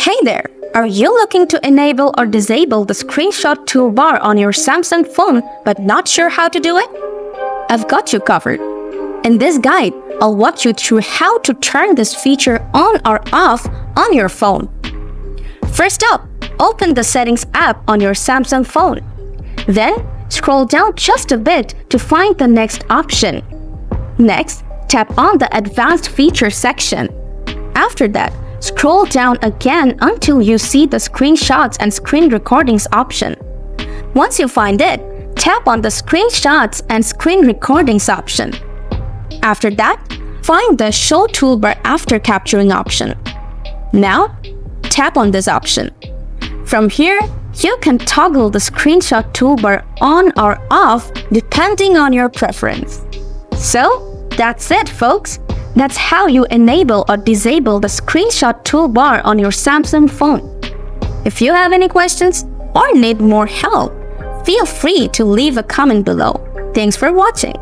Hey there! Are you looking to enable or disable the screenshot toolbar on your Samsung phone but not sure how to do it? I've got you covered. In this guide, I'll walk you through how to turn this feature on or off on your phone. First up, open the Settings app on your Samsung phone. Then, scroll down just a bit to find the next option. Next, tap on the Advanced Features section. After that, scroll down again until you see the Screenshots and Screen Recordings option. Once you find it, tap on the Screenshots and Screen Recordings option. After that, find the Show Toolbar After Capturing option. Now, tap on this option. From here, you can toggle the screenshot toolbar on or off depending on your preference. So, that's it, folks. That's how you enable or disable the screenshot toolbar on your Samsung phone. If you have any questions or need more help, feel free to leave a comment below. Thanks for watching.